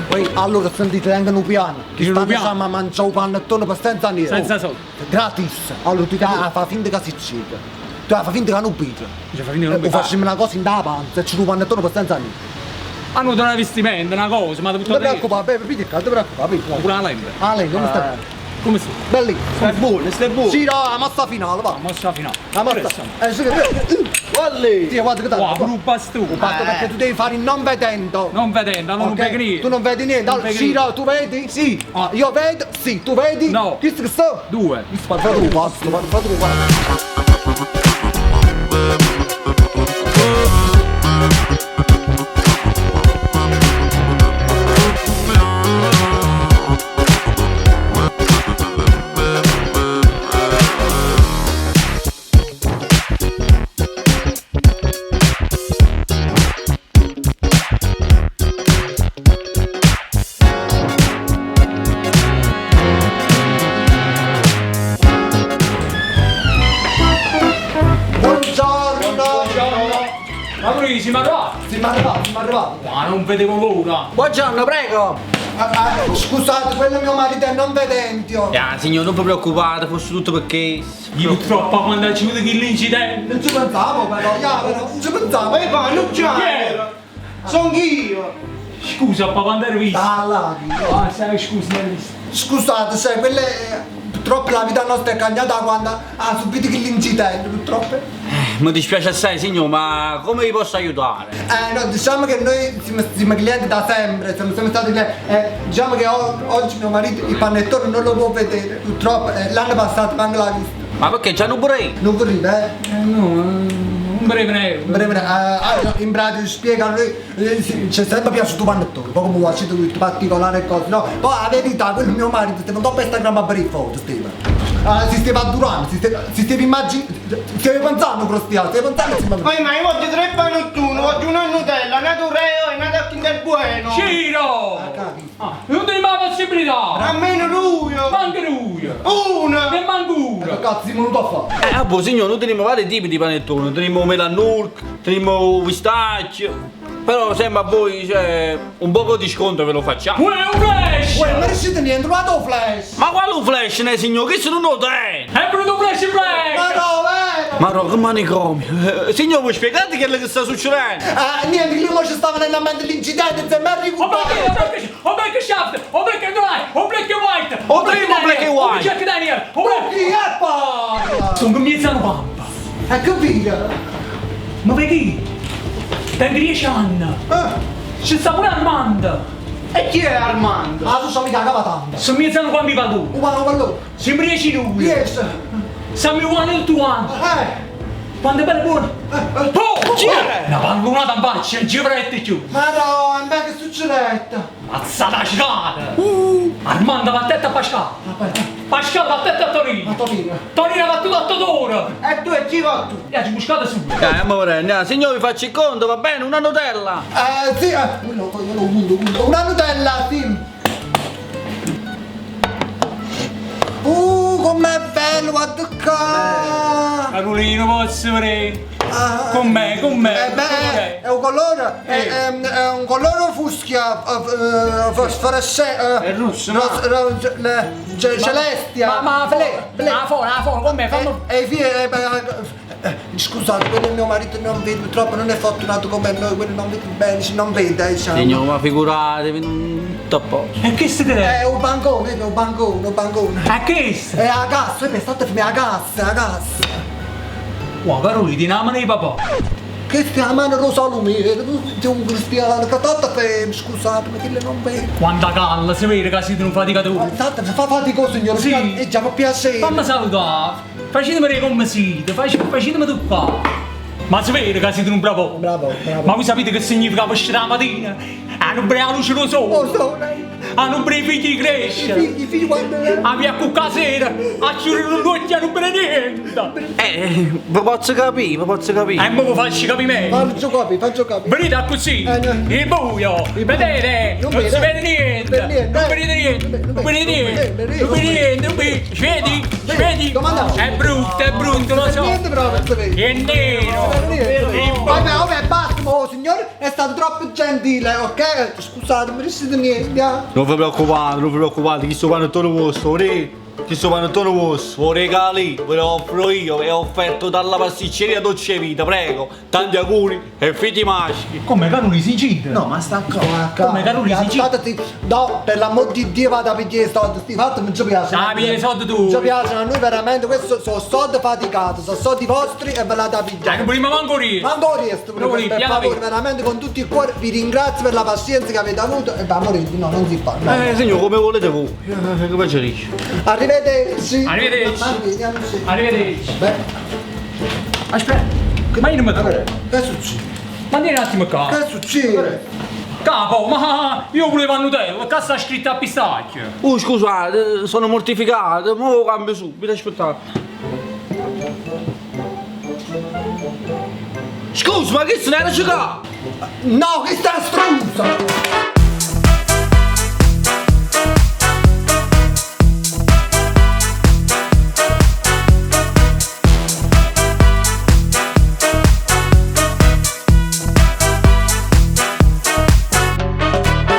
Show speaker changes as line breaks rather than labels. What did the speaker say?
Poi allora sentite anche un piano. Che
un
stanno
piano?
a mangiare un panettone per senza niente.
Senza soldi.
Gratis. Allora tu fai finta che si cede. Tu fai finta che non piglia.
Ci fa finire che non piglia.
Facciamo una cosa in da panza e ci un panettone per senza niente.
Hanno un vestimento, una cosa, ma
Non ti preoccupare, Pepe, vedi che ti preoccupare.
pure la lente.
Ah, lei, come sta?
Come si?
Bellissimo.
Stai buono.
Sì, no, la mossa finale, va.
Mossa finale.
La mossa. Sì, guarda che
Wow,
tanto.
un bastone.
Un patto perché tu devi fare il non vedendo.
Non vedendo, non
Ok?
vedi niente.
Tu non vedi niente?
Non
Allora,
vedi
sì,
niente.
no, tu vedi? Sì. Io vedo? Sì, tu vedi?
No.
Chi che sto?
2.
Guarda tu, guarda tu, guarda. Buongiorno.
Ma lui si arrivato?
Siamo arrivati.
Ma non vedevo l'ora.
Buongiorno, prego.
Scusate, quello mio marito è non vedentio.
Signor, non vi preoccupate, fosse tutto perché...
Io troppo quando ci vedo che l'incidente.
Non ci pensavo però, non ci pensavo.
non Sono io.
Scusa, papà, quando eri visto?
Là.
Ah, sai, scusa, non eri visto.
Scusate, sai, quelle... Purtroppo la vita nostra è cambiata quando ha subito quell'incidente, purtroppo.
Mi dispiace assai, signor, ma come vi posso aiutare?
No, diciamo che noi siamo clienti da sempre, siamo sempre stati clienti. Diciamo che oggi mio marito il panettone non lo può vedere, purtroppo. L'anno passato anche l'ha visto.
Ma perché c'hanno pure io?
Non vorrei,
No, un breve nero.
in pratica spiega noi, c'è sempre piaciuto il panettone, poi come faccio tutto particolare e cose, no? Poi la verità, quello mio marito stava dopo Instagram a fare le foto, si stava durando, si stava immaginando, stava pensando Cristiano, stava pensando
Poi ma io voglio 3 panettoni, voglio una Nutella, una Torreo e una da Kinder Bueno.
Ciro! Non ti mai possibilità!
Almeno lui.
Manca lui!
Una.
Ne manca uno!
cazzo, siamo venuti a fare.
Signor, noi teniamo vari tipi di panettone, teniamo melanurk, teniamo pistacchio. Però sembra a voi, cioè, un poco di sconto ve lo facciamo.
Uè, un flash!
Uè, ma riuscite niente, non vado flash!
Ma quale un flash, ne signor? Che se non lo tem?
È venuto un flash in
Ma
flash!
no, vero!
Ma no, che manicomio. Signor, voi spiegate che sta succedendo?
Niente, io non ci stavo nella mente l'incidente, non si è mai recuperato!
O black shaft! O black and white! O black and white!
O primo black and white.
O Jack Daniel! O black...
Chi è parla?
Sono cominciato pampa!
Hai capito?
Ma perché? Da 10 anni! Ci sta pure Armando!
E chi è Armando?
Ah, tu sei mica cavatanda!
Sono cominciato quando mi vado!
Uguale per loro!
Sembra lui!
Yes!
Siamo uguali al tuo anno! Quando è bello buono! Oh!
Chi è?
Una pallonata in faccia e givrette giù!
Ma no, è me che succedette!
Mazzata scicata! Armando va a testa a Pascal! Pascal va a testa a Torino!
Ma Torino!
Torino va tutto a Totoro!
E tu e chi va tu?
E ci buscate su!
Amore, andiamo. Signor, vi faccio il conto, va bene? Una Nutella.
Sì, una Nutella, sì! Com'è bello, guarda qua!
Carolino, posso vedere? Con me, con me!
Beh, è un colore, è un colore fuschia, fosforescente,
È rosso, no?
celestia.
Ma fuori, con me, fammi...
Scusate, quello è mio marito non vede, purtroppo non è fortunato come noi, quello non vede bene, non vede, diciamo.
Signor, ma figuratevi, non toppo.
E che si crede?
È un bancone, un bancone.
E che si?
È la cassa, state fermi, la cassa.
Wow, Carolino, ti namano di papà!
Che stiamo a rosa lumire, tu un cristiano, che tanto fermi, scusate, ma che le non vede.
Quanta calla, si vede che siete un faticatore!
Fa faticoso, signore,
Sì.
e già fa piacere.
Fammi salutare! Facetemi vedere come siete, facetemi toccare! Ma si vede che siete un bravo!
Bravo.
Ma voi sapete che significa per uscire la mattina? Hanno ubriaco luce lo
Oh,
sole!
sole.
hanno per i figli crescere.
I figli quando...
A mia cucca sera, a chiudere non hanno per niente.
vi posso capire, vi posso capire.
E mo facci capire me.
Faccio capire.
Venite così, il buio, vedete?
Non
Non si
vede.
vede niente, non vede niente, non vede niente, non vede niente, non vede. Vedi? Vedi?
Dove andiamo?
È brutto, lo so.
Niente però, non sapete.
È nero.
Vabbè, basta, oh signore, è stato troppo gentile, ok? Scusate, non mi riuscite niente.
Non vi preoccupate, chi sto panettone vostro, chi sto panettone vostro, regali, ve lo offro io, è offerto dalla pasticceria Dolce Vita, prego, tanti auguri e figli maschi.
Come Caroli si incide?
No, ma sta qua.
Come Caroli si gira?
No, per l'amor di Dio vado a pigliare i soldi, sti fatti non ci piacciono.
Ah, pigliare i soldi tu?
Non ci piacciono, a noi veramente, questi sono soldi faticati, sono soldi vostri e ve la da pigliare.
Dai, prima manco lì.
Ma non riesco,
Non riesco,
per
piano
favore,
piano.
veramente con tutto il cuore vi ringrazio per la pazienza che avete avuto e va a morire, no, non si fa. No.
Signor, come volete voi, che preferisci?
Arrivederci.
Arrivederci.
Arrivederci.
Arrivederci.
Beh,
Aspetta, ma io non mi trovo.
che succede?
Ma vieni un attimo qua.
Che succede?
Capo, ma io volevo a Nutella, che sta scritto a pistacchio?
Scusate, sono mortificato, ma lo cambio subito, aspettate. Scusa, ma che se ne era giocato?
No, che sta struzza!